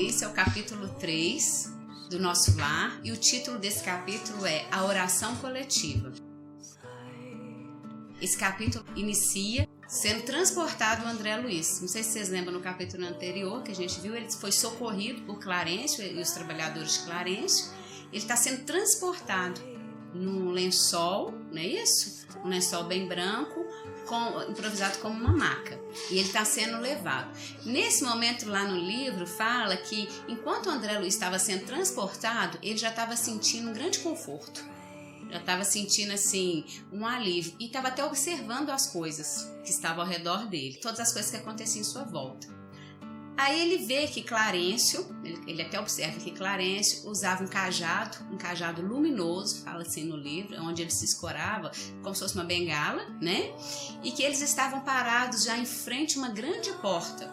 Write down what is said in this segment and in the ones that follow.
Esse é o capítulo 3 do Nosso Lar e o título desse capítulo é A Oração Coletiva. Esse capítulo inicia sendo transportado o André Luiz. Não sei se vocês lembram no capítulo anterior que a gente viu, ele foi socorrido por Clarencio e os trabalhadores de Clarencio. Ele está sendo transportado num lençol, não é isso? Um lençol bem branco, improvisado como uma maca. E ele está sendo levado. Nesse momento lá no livro fala que enquanto o André Luiz estava sendo transportado, ele já estava sentindo um grande conforto. Já estava sentindo assim um alívio e estava até observando as coisas que estavam ao redor dele, todas as coisas que aconteciam em sua volta. Aí ele vê que Clarencio, ele até observa que Clarencio usava um cajado luminoso, fala assim no livro, onde ele se escorava como se fosse uma bengala, né? E que eles estavam parados já em frente a uma grande porta,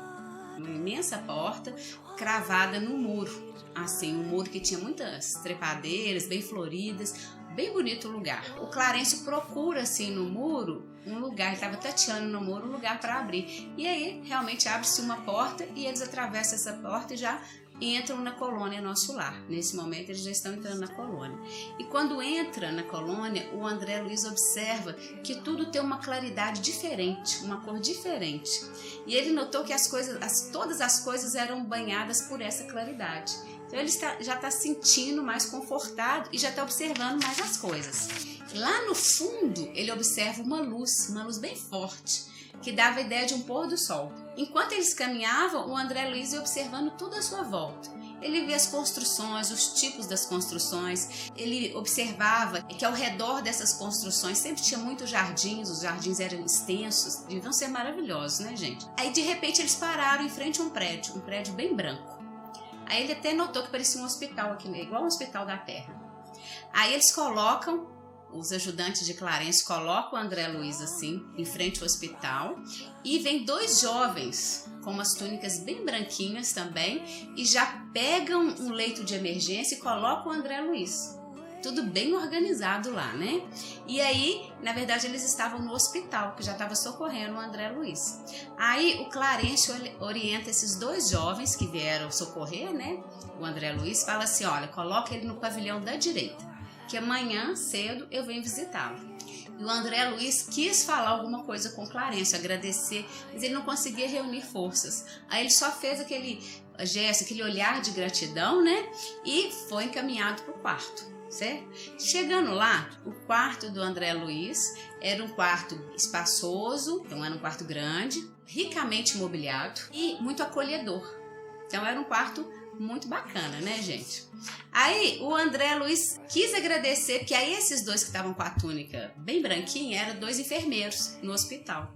uma imensa porta cravada no muro, assim, um muro que tinha muitas trepadeiras bem floridas, bem bonito o lugar. O Clarencio procura assim no muro um lugar, ele estava tateando no muro um lugar para abrir. E aí realmente abre-se uma porta e eles atravessam essa porta e já entram na colônia Nosso Lar. Nesse momento eles já estão entrando na colônia. E quando entra na colônia, o André Luiz observa que tudo tem uma claridade diferente, uma cor diferente. E ele notou que todas as coisas eram banhadas por essa claridade. Então ele já está sentindo mais confortado e já está observando mais as coisas. Lá no fundo ele observa uma luz bem forte, que dava a ideia de um pôr do sol. Enquanto eles caminhavam, o André Luiz ia observando tudo à sua volta. Ele via as construções, os tipos das construções, ele observava que ao redor dessas construções sempre tinha muitos jardins, os jardins eram extensos, deviam ser maravilhosos, né, gente? Aí de repente eles pararam em frente a um prédio bem branco. Aí ele até notou que parecia um hospital aqui, igual um hospital da Terra. Aí eles os ajudantes de Clarencio colocam o André Luiz assim, em frente ao hospital, e vem dois jovens com umas túnicas bem branquinhas também, e já pegam um leito de emergência e colocam o André Luiz. Tudo bem organizado lá, né? E aí, na verdade, eles estavam no hospital, que já estava socorrendo o André Luiz. Aí o Clarencio orienta esses dois jovens que vieram socorrer, né? O André Luiz fala assim, olha, coloca ele no pavilhão da direita, que amanhã cedo eu venho visitá-lo. E o André Luiz quis falar alguma coisa com o Clarencio, agradecer, mas ele não conseguia reunir forças. Aí ele só fez aquele gesto, aquele olhar de gratidão, né? E foi encaminhado para o quarto. Certo? Chegando lá, o quarto do André Luiz era um quarto espaçoso, então era um quarto grande, ricamente mobiliado e muito acolhedor. Então era um quarto muito bacana, né, gente? Aí o André Luiz quis agradecer, porque aí esses dois que estavam com a túnica bem branquinha eram dois enfermeiros no hospital.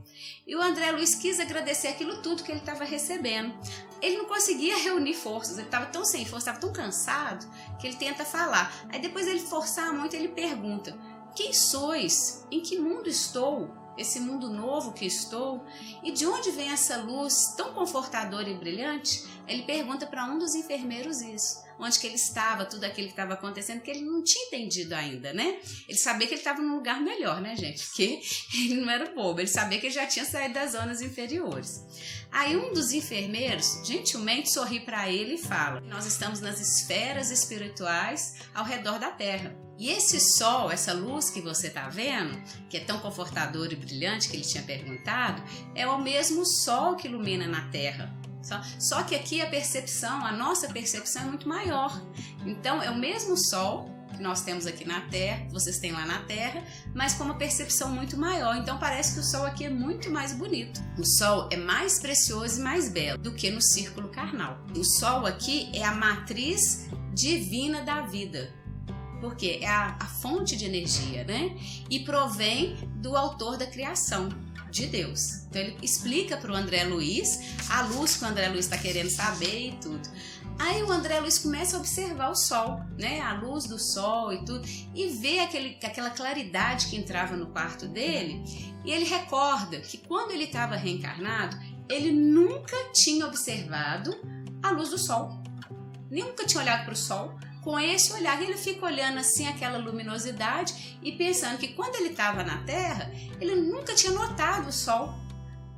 E o André Luiz quis agradecer aquilo tudo que ele estava recebendo. Ele não conseguia reunir forças, ele estava tão sem força, estava tão cansado, que ele tenta falar. Aí depois ele forçar muito, ele pergunta, quem sois? Em que mundo estou? Esse mundo novo que estou? E de onde vem essa luz tão confortadora e brilhante? Ele pergunta para um dos enfermeiros isso, onde que ele estava, tudo aquilo que estava acontecendo, que ele não tinha entendido ainda, né? Ele sabia que ele estava num lugar melhor, né, gente? Porque ele não era bobo, ele sabia que ele já tinha saído das zonas inferiores. Aí um dos enfermeiros gentilmente sorri para ele e fala, nós estamos nas esferas espirituais ao redor da Terra. E esse sol, essa luz que você está vendo, que é tão confortador e brilhante que ele tinha perguntado, é o mesmo sol que ilumina na Terra. Só que aqui a nossa percepção é muito maior. Então é o mesmo sol que nós temos aqui na Terra, que vocês têm lá na Terra, mas com uma percepção muito maior. Então parece que o sol aqui é muito mais bonito. O sol é mais precioso e mais belo do que no círculo carnal. O sol aqui é a matriz divina da vida, porque é a fonte de energia, né? E provém do autor da criação, de Deus. Então ele explica para o André Luiz a luz que o André Luiz está querendo saber e tudo. Aí o André Luiz começa a observar o sol, né? A luz do sol e tudo, e vê aquela claridade que entrava no quarto dele, e ele recorda que quando ele estava reencarnado, ele nunca tinha observado a luz do sol, nunca tinha olhado para o sol com esse olhar. Ele fica olhando assim aquela luminosidade e pensando que quando ele estava na Terra, ele nunca tinha notado o sol.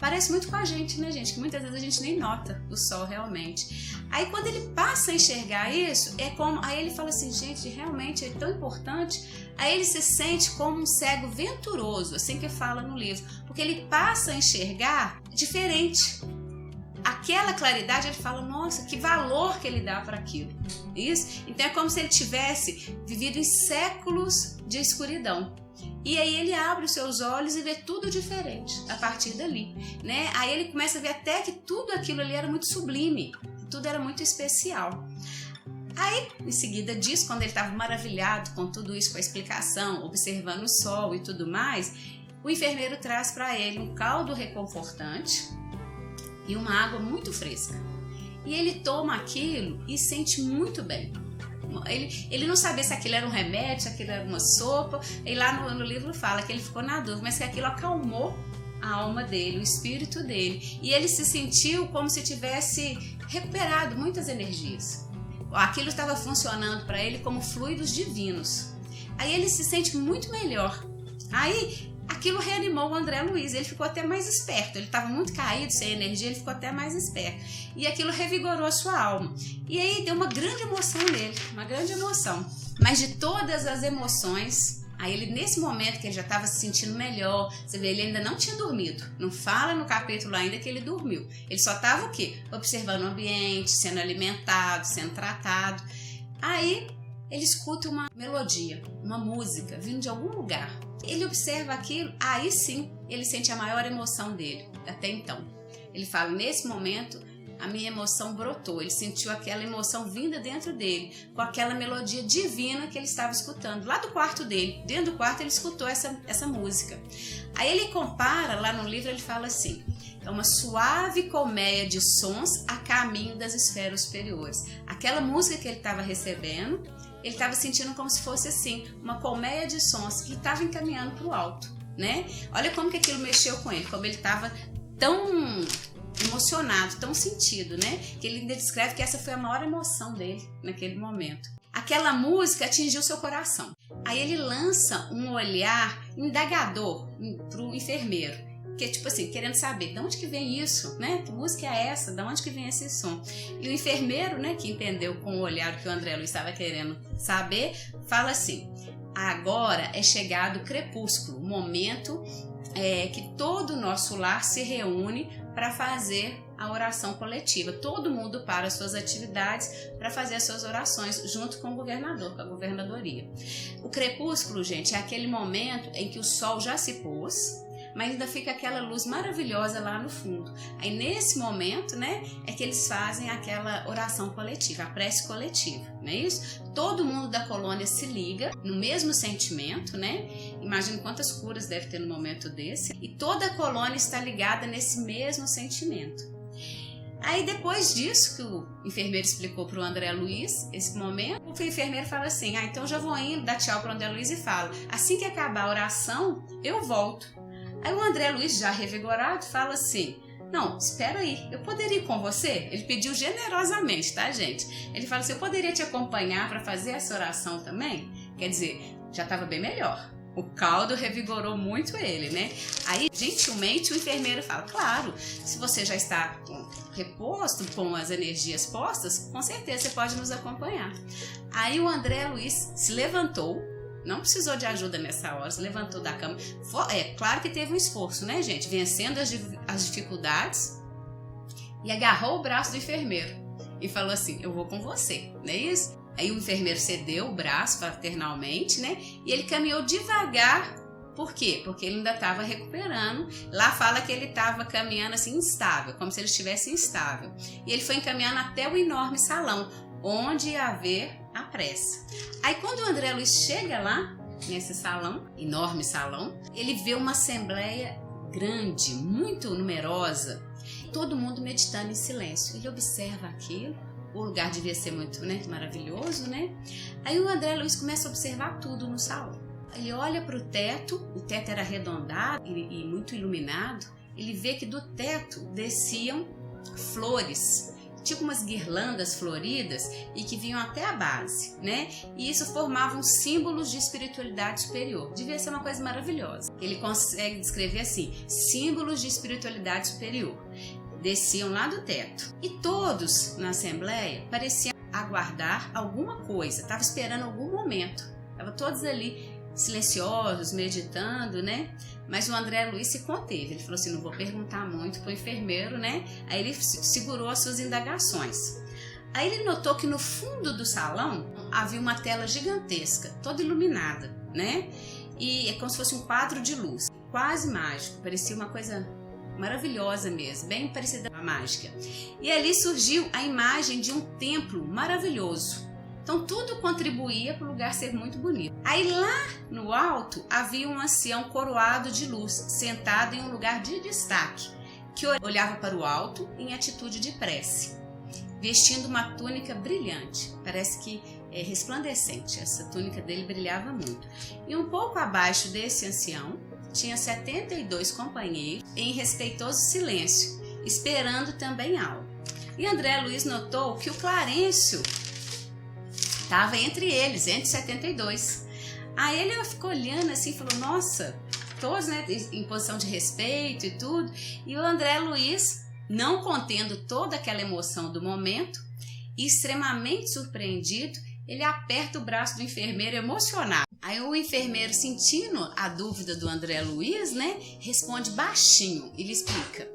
Parece muito com a gente, né, gente? Que muitas vezes a gente nem nota o sol realmente. Aí quando ele passa a enxergar isso, aí ele fala assim, gente, realmente é tão importante. Aí ele se sente como um cego venturoso, assim que fala no livro, porque ele passa a enxergar diferente. Aquela claridade, ele fala, nossa, que valor que ele dá para aquilo. Isso? Então é como se ele tivesse vivido em séculos de escuridão. E aí ele abre os seus olhos e vê tudo diferente a partir dali, né? Aí ele começa a ver até que tudo aquilo ali era muito sublime, tudo era muito especial. Aí, em seguida disso, quando ele estava maravilhado com tudo isso, com a explicação, observando o sol e tudo mais, o enfermeiro traz para ele um caldo reconfortante e uma água muito fresca. E ele toma aquilo e sente muito bem. Ele não sabia se aquilo era um remédio, se aquilo era uma sopa. E lá no livro fala que ele ficou na dúvida, mas que aquilo acalmou a alma dele, o espírito dele. E ele se sentiu como se tivesse recuperado muitas energias. Aquilo estava funcionando para ele como fluidos divinos. Aí ele se sente muito melhor. Aí aquilo reanimou o André Luiz, ele ficou até mais esperto, ele estava muito caído, sem energia, ele ficou até mais esperto. E aquilo revigorou a sua alma. E aí deu uma grande emoção nele, uma grande emoção. Mas de todas as emoções, aí ele, nesse momento que ele já estava se sentindo melhor, você vê, ele ainda não tinha dormido. Não fala no capítulo ainda que ele dormiu. Ele só estava o quê? Observando o ambiente, sendo alimentado, sendo tratado. Aí ele escuta uma melodia, uma música vindo de algum lugar. Ele observa aquilo, aí sim ele sente a maior emoção dele, até então. Ele fala, nesse momento a minha emoção brotou, ele sentiu aquela emoção vinda dentro dele, com aquela melodia divina que ele estava escutando, lá do quarto dele. Dentro do quarto ele escutou essa música. Aí ele compara, lá no livro ele fala assim, é uma suave colmeia de sons a caminho das esferas superiores. Aquela música que ele estava recebendo, ele estava sentindo como se fosse assim, uma colmeia de sons que estava encaminhando para o alto, né? Olha como que aquilo mexeu com ele, como ele estava tão emocionado, tão sentido, né? Que ele ainda descreve que essa foi a maior emoção dele naquele momento. Aquela música atingiu seu coração. Aí ele lança um olhar indagador para o enfermeiro, que é tipo assim, querendo saber de onde que vem isso, né? Que música é essa? De onde que vem esse som? E o enfermeiro, né, que entendeu com o olhar que o André Luiz estava querendo saber, fala assim, agora é chegado o crepúsculo, o momento que todo o nosso lar se reúne para fazer a oração coletiva. Todo mundo para as suas atividades para fazer as suas orações junto com o governador, com a governadoria. O crepúsculo, gente, é aquele momento em que o sol já se pôs, mas ainda fica aquela luz maravilhosa lá no fundo. Aí nesse momento, né, é que eles fazem aquela oração coletiva, a prece coletiva, não é isso? Todo mundo da colônia se liga no mesmo sentimento, né? Imagina quantas curas deve ter no momento desse. E toda a colônia está ligada nesse mesmo sentimento. Aí depois disso que o enfermeiro explicou para o André Luiz, esse momento, o enfermeiro fala assim, então já vou indo, dá tchau para o André Luiz e fala, assim que acabar a oração, eu volto. Aí o André Luiz, já revigorado, fala assim, não, espera aí, eu poderia ir com você? Ele pediu generosamente, tá, gente? Ele fala assim, eu poderia te acompanhar para fazer essa oração também? Quer dizer, já estava bem melhor. O caldo revigorou muito ele, né? Aí, gentilmente, o enfermeiro fala, claro, se você já está reposto, com as energias postas, com certeza você pode nos acompanhar. Aí o André Luiz se levantou, não precisou de ajuda nessa hora, se levantou da cama. Claro que teve um esforço, né, gente? Vencendo as dificuldades e agarrou o braço do enfermeiro e falou assim, eu vou com você, não é isso? Aí o enfermeiro cedeu o braço fraternalmente, né? E ele caminhou devagar. Por quê? Porque ele ainda estava recuperando. Lá fala que ele estava caminhando assim instável, como se ele estivesse instável. E ele foi encaminhando até o enorme salão, onde ia haver a prece. Aí quando o André Luiz chega lá, nesse salão, enorme salão, ele vê uma assembleia grande, muito numerosa, todo mundo meditando em silêncio. Ele observa aquilo, o lugar devia ser muito, né, maravilhoso, né? Aí o André Luiz começa a observar tudo no salão. Ele olha para o teto era arredondado e muito iluminado, ele vê que do teto desciam flores tipo umas guirlandas floridas e que vinham até a base, né? E isso formavam símbolos de espiritualidade superior. Devia ser uma coisa maravilhosa. Ele consegue descrever assim, símbolos de espiritualidade superior. Desciam lá do teto. E todos na assembleia pareciam aguardar alguma coisa, estavam esperando algum momento. Estavam todos ali silenciosos, meditando, né? Mas o André Luiz se conteve. Ele falou assim, não vou perguntar muito pro enfermeiro, né? Aí ele segurou as suas indagações. Aí ele notou que no fundo do salão havia uma tela gigantesca, toda iluminada, né? E é como se fosse um quadro de luz, quase mágico, parecia uma coisa maravilhosa mesmo, bem parecida com a mágica. E ali surgiu a imagem de um templo maravilhoso. Então tudo contribuía para o lugar ser muito bonito. Aí lá no alto havia um ancião coroado de luz, sentado em um lugar de destaque, que olhava para o alto em atitude de prece, vestindo uma túnica brilhante, parece que é resplandecente, essa túnica dele brilhava muito. E um pouco abaixo desse ancião tinha 72 companheiros em respeitoso silêncio, esperando também algo. E André Luiz notou que o Clarencio estava entre eles, entre 72. Aí ele ficou olhando assim e falou, nossa, todos, né, em posição de respeito e tudo. E o André Luiz, não contendo toda aquela emoção do momento, extremamente surpreendido, ele aperta o braço do enfermeiro emocionado. Aí o enfermeiro, sentindo a dúvida do André Luiz, né, responde baixinho e lhe explica.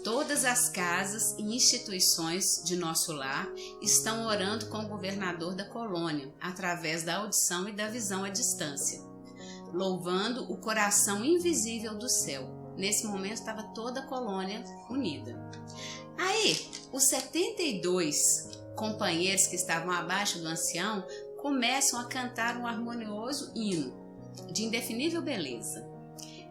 Todas as casas e instituições de nosso lar estão orando com o governador da colônia, através da audição e da visão à distância, louvando o coração invisível do céu. Nesse momento estava toda a colônia unida. Aí, os 72 companheiros que estavam abaixo do ancião começam a cantar um harmonioso hino de indefinível beleza.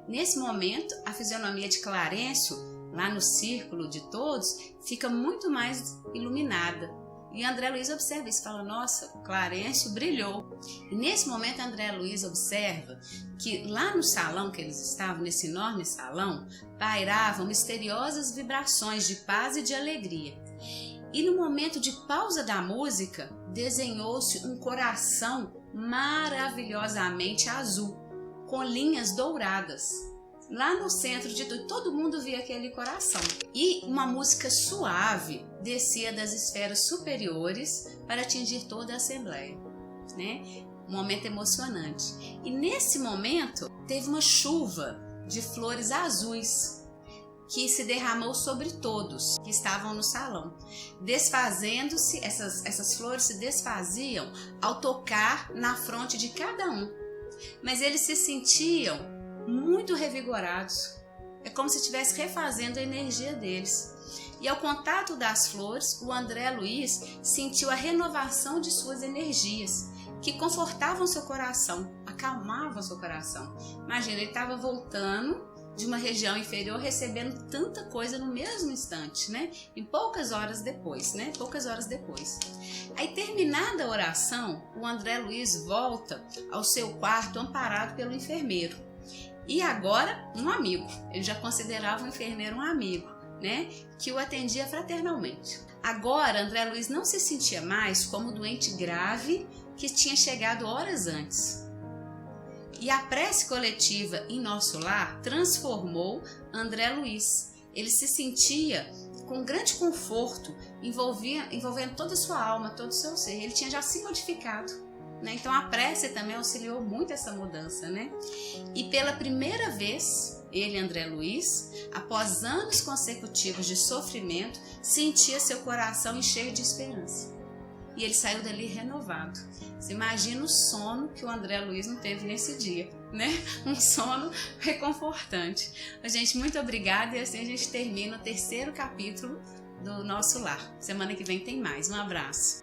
Nesse momento, a fisionomia de Clarencio, lá no círculo de todos, fica muito mais iluminada. E André Luiz observa isso e fala, nossa, Clarencio brilhou. E nesse momento André Luiz observa que lá no salão que eles estavam, nesse enorme salão, pairavam misteriosas vibrações de paz e de alegria. E no momento de pausa da música, desenhou-se um coração maravilhosamente azul, com linhas douradas. Lá no centro de tudo, todo mundo via aquele coração. E uma música suave descia das esferas superiores para atingir toda a assembleia, né? Um momento emocionante. E nesse momento, teve uma chuva de flores azuis que se derramou sobre todos que estavam no salão. Desfazendo-se, essas flores se desfaziam ao tocar na fronte de cada um. Mas eles se sentiam muito revigorados, é como se estivesse refazendo a energia deles. E ao contato das flores, o André Luiz sentiu a renovação de suas energias, que confortavam seu coração, acalmavam seu coração. Imagina, ele estava voltando de uma região inferior, recebendo tanta coisa no mesmo instante, né? Em poucas horas depois, né? Poucas horas depois. Aí, terminada a oração, o André Luiz volta ao seu quarto amparado pelo enfermeiro. E agora, um amigo. Ele já considerava o enfermeiro um amigo, né? Que o atendia fraternalmente. Agora, André Luiz não se sentia mais como o doente grave que tinha chegado horas antes. E a prece coletiva em nosso lar transformou André Luiz. Ele se sentia com grande conforto, envolvendo toda a sua alma, todo o seu ser. Ele tinha já se modificado. Então a prece também auxiliou muito essa mudança, né? E pela primeira vez, ele, André Luiz, após anos consecutivos de sofrimento, sentia seu coração encher de esperança. E ele saiu dali renovado. Você imagina o sono que o André Luiz não teve nesse dia, né? Um sono reconfortante. Gente, muito obrigada, e assim a gente termina o 3º capítulo do nosso lar. Semana que vem tem mais. Um abraço.